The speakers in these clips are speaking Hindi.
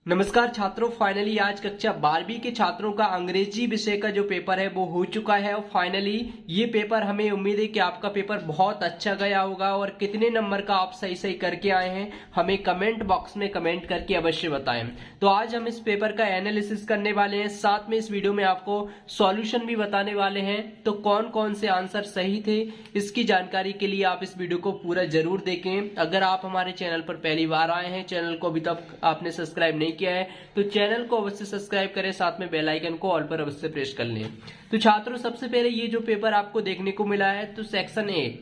नमस्कार छात्रों, फाइनली आज कक्षा 12वीं के छात्रों का अंग्रेजी विषय का जो पेपर है वो हो चुका है और फाइनली ये पेपर हमें उम्मीद है कि आपका पेपर बहुत अच्छा गया होगा। और कितने नंबर का आप सही सही करके आए हैं हमें कमेंट बॉक्स में कमेंट करके अवश्य बताएं। तो आज हम इस पेपर का एनालिसिस करने वाले हैं, साथ में इस वीडियो में आपको सॉल्यूशन भी बताने वाले हैं। तो कौन कौन से आंसर सही थे इसकी जानकारी के लिए आप इस वीडियो को पूरा जरूर देखें। अगर आप हमारे चैनल पर पहली बार आए हैं, चैनल को अभी तक आपने सब्सक्राइब नहीं किया है तो चैनल को अवश्य सब्सक्राइब करें, साथ में बेल आइकन को ऑल पर अवश्य प्रेस कर लें। तो छात्रों, सबसे पहले ये जो पेपर आपको देखने को मिला है तो सेक्शन ए,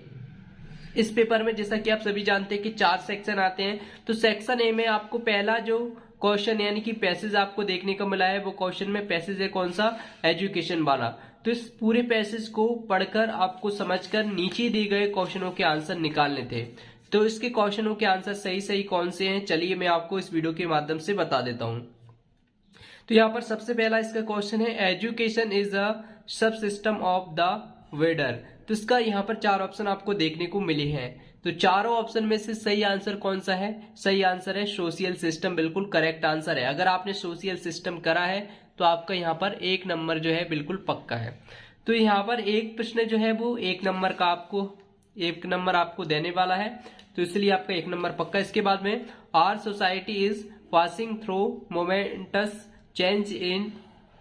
इस पेपर में जैसा कि आप सभी जानते हैं कि 4 सेक्शन आते हैं। तो सेक्शन ए में आपको पहला जो क्वेश्चन यानी कि पैसेज आपको देखने को मिला है वो क्वेश्चन में पैसेज है कौन सा, एजुकेशन वाला। तो इस पूरे पैसेज को पढ़कर आपको समझकर नीचे दिए गए क्वेश्चनों के आंसर निकालने थे। तो इसके क्वेश्चनों के आंसर सही सही कौन से हैं, चलिए मैं आपको इस वीडियो के माध्यम से बता देता हूं। तो यहाँ पर सबसे पहला इसका क्वेश्चन है, एजुकेशन इज अ सब सिस्टम ऑफ द वेडर। तो इसका यहाँ पर 4 ऑप्शन आपको देखने को मिले हैं। तो चारों ऑप्शन में से सही आंसर कौन सा है? सही आंसर है सोशल सिस्टम, बिल्कुल करेक्ट आंसर है। अगर आपने सोशल सिस्टम करा है तो आपका यहाँ पर 1 नंबर जो है बिल्कुल पक्का है। तो यहाँ पर एक प्रश्न जो है वो 1 नंबर का आपको 1 नंबर आपको देने वाला है, तो इसलिए आपका 1 नंबर पक्का। इसके बाद में our society is passing through momentous change in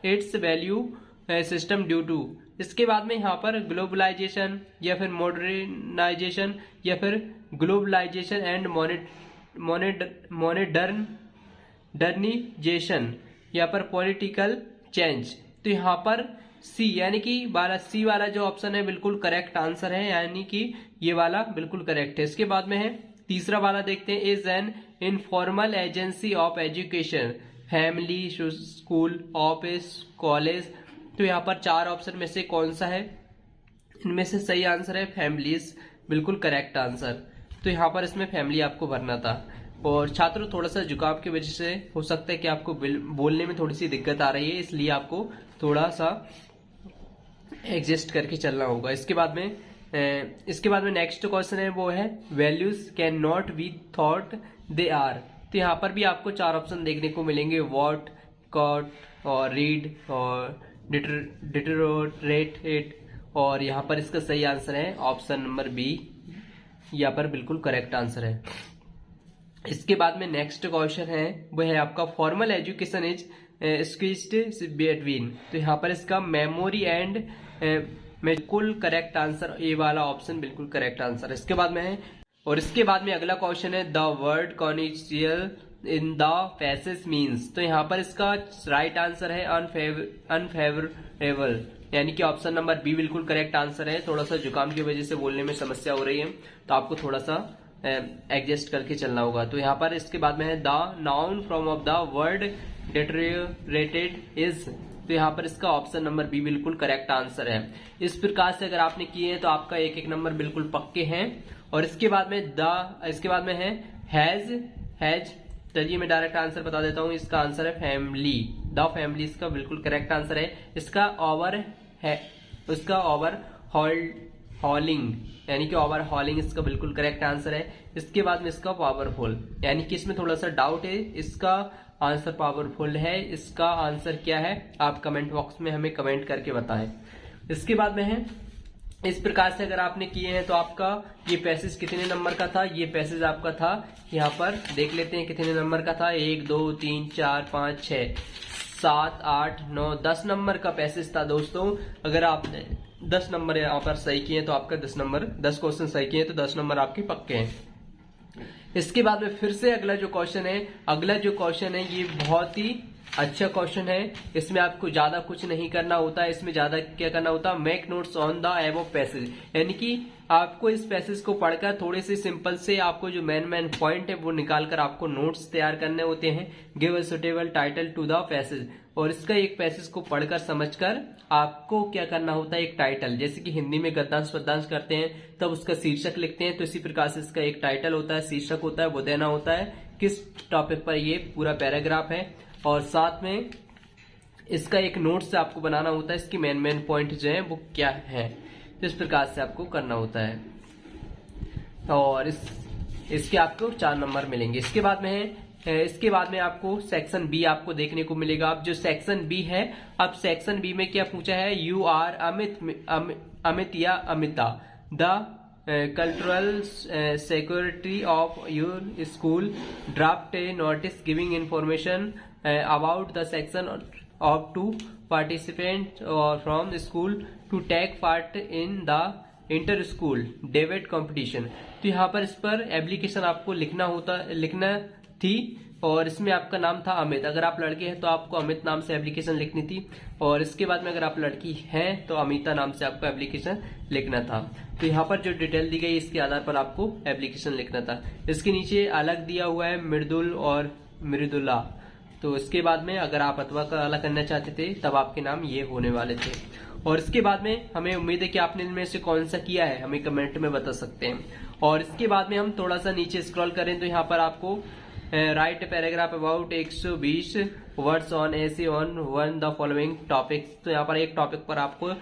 its value system due to. इसके बाद में यहाँ पर ग्लोबलाइजेशन या फिर मॉडर्नाइजेशन या फिर ग्लोबलाइजेशन एंड मॉडर्निजेशन या पर पॉलिटिकल चेंज। तो यहाँ पर सी यानी कि सी वाला जो ऑप्शन है बिल्कुल करेक्ट आंसर है, यानी कि ये वाला बिल्कुल करेक्ट है। इसके बाद में है तीसरा वाला, देखते हैं, is an informal agency of education, family, school, office, college. तो यहाँ पर 4 ऑप्शन में से कौन सा है? इनमें से सही आंसर है फैमिलीज, बिल्कुल करेक्ट आंसर। तो यहाँ पर इसमें फैमिली आपको भरना था। और छात्रों, थोड़ा सा जुकाम की वजह से हो सकता है कि आपको बोलने में थोड़ी सी दिक्कत आ रही है, इसलिए आपको थोड़ा सा एडजस्ट करके चलना होगा। इसके बाद में नेक्स्ट क्वेश्चन है वो है, values can not be thought they are. तो यहाँ पर भी आपको 4 ऑप्शन देखने को मिलेंगे, वॉट, कॉट और रीड और डिटरोरेट इट। और यहाँ पर इसका सही आंसर है ऑप्शन नंबर बी, यहाँ पर बिल्कुल करेक्ट आंसर है। इसके बाद में नेक्स्ट क्वेश्चन है वो है आपका, formal education is squeezed between. तो यहाँ पर इसका मेमोरी एंड बिल्कुल करेक्ट आंसर, ए वाला ऑप्शन बिल्कुल करेक्ट आंसर है। इसके बाद में है, और इसके बाद में अगला क्वेश्चन है, the word conicial in the passage means. तो यहाँ पर इसका राइट आंसर है अनफेवरेबल, यानी कि ऑप्शन नंबर बी बिल्कुल करेक्ट आंसर है। थोड़ा सा जुकाम की वजह से बोलने में समस्या हो रही है तो आपको थोड़ा सा एडजस्ट करके चलना होगा। तो यहाँ पर इसके बाद में है, the noun from of the word deteriorated is. तो यहाँ पर इसका ऑप्शन नंबर बी बिल्कुल करेक्ट आंसर है। इस प्रकार से अगर आपने किए हैं तो आपका 1-1 नंबर बिल्कुल पक्के हैं। और इसके बाद में इसके बाद में है हैज। चलिए मैं डायरेक्ट आंसर बता देता हूँ, इसका आंसर है फैमिली, द फैमिली इसका बिल्कुल करेक्ट आंसर है। इसका ओवर हॉलिंग यानी कि ओवर हॉलिंग इसका बिल्कुल करेक्ट आंसर है। इसके बाद में इसका पावरफुल, यानी कि इसमें थोड़ा सा डाउट है, इसका आंसर पावरफुल है। इसका आंसर क्या है आप कमेंट बॉक्स में हमें कमेंट करके बताएं। इसके बाद में है, इस प्रकार से अगर आपने किए हैं तो आपका ये पैसेज कितने नंबर का था? ये पैसेज आपका था, यहाँ पर देख लेते हैं कितने नंबर का था। 1 2 3 4 5 6 7 8 9 10 नंबर का पैसेज था दोस्तों। अगर आपने 10 नंबर यहाँ पर सही किए तो आपका 10 क्वेश्चन सही किए तो 10 नंबर आपके पक्के हैं। इसके बाद में फिर से अगला जो क्वेश्चन है ये बहुत ही अच्छा क्वेश्चन है। इसमें आपको ज्यादा कुछ नहीं करना होता है, इसमें ज्यादा क्या करना होता है, make notes on the above passage, यानी कि आपको इस पैसेज को पढ़कर थोड़े से सिंपल से आपको जो मेन पॉइंट है वो निकालकर आपको नोट्स तैयार करने होते हैं। Give a suitable title to the passage, और इसका एक पैसेज को पढ़कर समझकर आपको क्या करना होता है, एक टाइटल, जैसे कि हिंदी में गद्यांश पद्यांश करते हैं तब उसका शीर्षक लिखते हैं, तो इसी प्रकार से इसका एक टाइटल होता है, शीर्षक होता है, वो देना होता है किस टॉपिक पर ये पूरा पैराग्राफ है। और साथ में इसका एक नोट्स आपको बनाना होता है, इसकी मेन पॉइंट जो है वो क्या है, तो इस प्रकार से आपको करना होता है। और इसके आपको 4 नंबर मिलेंगे। इसके बाद में है इसके बाद में आपको सेक्शन बी आपको देखने को मिलेगा। अब जो सेक्शन बी है, अब सेक्शन बी में क्या पूछा है, यू आर अमित या Amita the cultural secretary of your school draft a notice giving information about the section of two participant from the school to take part in the inter school debate competition. तो यहाँ पर इस पर एप्लीकेशन आपको लिखना थी और इसमें आपका नाम था अमित। अगर आप लड़के हैं तो आपको अमित नाम से एप्लीकेशन लिखनी थी और इसके बाद में अगर आप लड़की हैं तो अमिता नाम से आपको एप्लीकेशन लिखना था। तो यहाँ पर जो डिटेल दी गई इसके आधार पर आपको एप्लीकेशन लिखना था। इसके नीचे अलग दिया हुआ है मृदुल और मृदुला। तो इसके बाद में अगर आप अथवा का अलग करना चाहते थे तब आपके नाम ये होने वाले थे। और इसके बाद में हमें उम्मीद है कि आपने इनमें से कौन सा किया है हमें कमेंट में बता सकते हैं। और इसके बाद में हम थोड़ा सा नीचे स्क्रॉल करें तो यहाँ पर आपको write paragraph about 120 words on essay on one the following topics. तो यहाँ पर एक टॉपिक पर आपको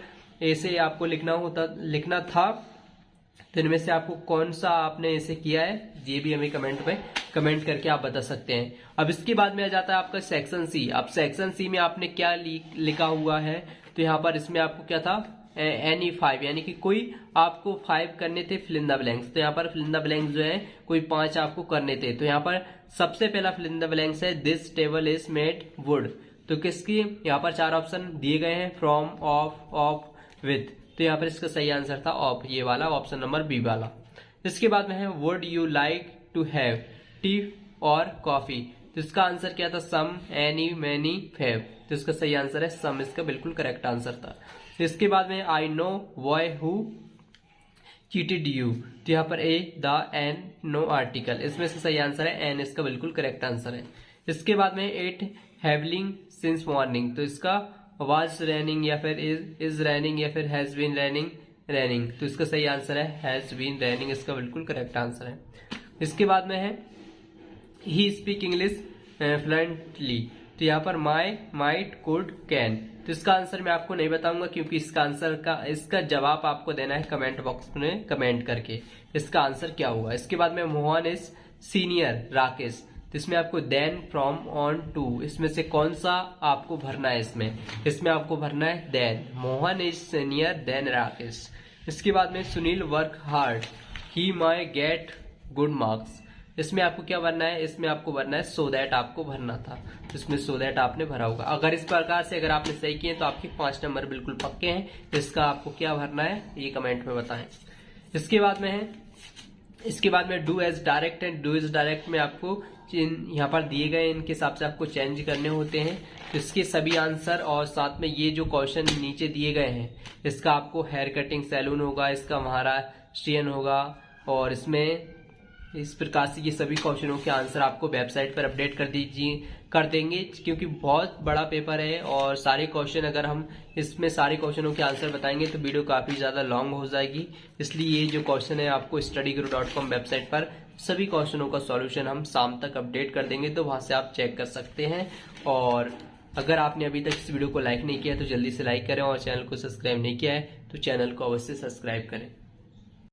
ऐसे आपको लिखना था। तो इनमें से आपको कौन सा आपने ऐसे किया है ये भी हमें कमेंट करके आप बता सकते हैं। अब इसके बाद में आ जाता है आपका सेक्शन सी। अब सेक्शन सी में आपने क्या लिखा हुआ है, तो यहाँ पर इसमें आपको क्या था, एनी 5 यानी कि कोई आपको 5 करने थे फिल इन द ब्लैंक्स। तो यहाँ पर फिल इन द ब्लैंक्स जो है कोई 5 आपको करने थे। तो यहाँ पर सबसे पहला फिल इन द ब्लैंक्स है this table is made would. तो किसकी, यहाँ पर 4 ऑप्शन दिए गए हैं, फ्रॉम, ऑफ, विथ। तो यहाँ पर इसका सही आंसर था ऑफ, ये वाला ऑप्शन नंबर बी वाला। इसके बाद में है would you like to have tea or coffee. तो इसका आंसर क्या था, सम, एनी, मैनी, फेव। तो इसका सही आंसर है सम, इसका बिल्कुल करेक्ट आंसर था। इसके बाद में I know boy who cheated you. तो यहाँ पर ए, द, एन, नो आर्टिकल, इसमें से सही आंसर है एन, इसका बिल्कुल करेक्ट आंसर है। इसके बाद में इट हैवलिंग सिंस मॉर्निंग। तो इसका वाज रैनिंग या फिर इज रैनिंग या फिर हैज बीन रैनिंग। तो इसका सही आंसर है हैज बीन रैनिंग, इसका बिल्कुल करेक्ट आंसर है। इसके बाद में है ही स्पीक इंग्लिश फ्लुएंटली। तो यहाँ पर माई, माइट, कुड, कैन। तो इसका आंसर मैं आपको नहीं बताऊंगा क्योंकि इसका जवाब आपको देना है कमेंट बॉक्स में कमेंट करके इसका आंसर क्या हुआ। इसके बाद में मोहन इज सीनियर राकेश। तो इसमें आपको देन, फ्रॉम, ऑन, टू, इसमें से कौन सा आपको भरना है, इसमें आपको भरना है then. Mohan is senior than Rakesh. इसके बाद में Sunil work hard he may get good marks. इसमें आपको क्या भरना है, इसमें आपको भरना है सो दैट, आपको भरना था। तो इसमें सो दैट आपने भरा होगा। अगर इस प्रकार से अगर आपने सही किए तो आपके 5 नंबर बिल्कुल पक्के हैं। इसका आपको क्या भरना है ये कमेंट में बताएं। इसके बाद में do as directed and do as directed में आपको यहाँ पर दिए गए इनके हिसाब से आपको चेंज करने होते हैं। तो इसके सभी आंसर और साथ में ये जो क्वेश्चन नीचे दिए गए हैं इसका आपको हेयर कटिंग सैलून होगा, इसका महाराष्ट्रियन होगा और इसमें इस प्रकार से ये सभी क्वेश्चनों के आंसर आपको वेबसाइट पर अपडेट कर देंगे क्योंकि बहुत बड़ा पेपर है और सारे क्वेश्चन अगर हम इसमें सारे क्वेश्चनों के आंसर बताएंगे तो वीडियो काफी ज्यादा लॉन्ग हो जाएगी। इसलिए ये जो क्वेश्चन है आपको studyguru.com वेबसाइट पर सभी क्वेश्चनों का सॉल्यूशन हम शाम तक अपडेट कर देंगे, तो वहां से आप चेक कर सकते हैं। और अगर आपने अभी तक इस वीडियो को लाइक नहीं किया तो जल्दी से लाइक करें और चैनल को सब्सक्राइब नहीं किया है तो चैनल को अवश्य सब्सक्राइब करें।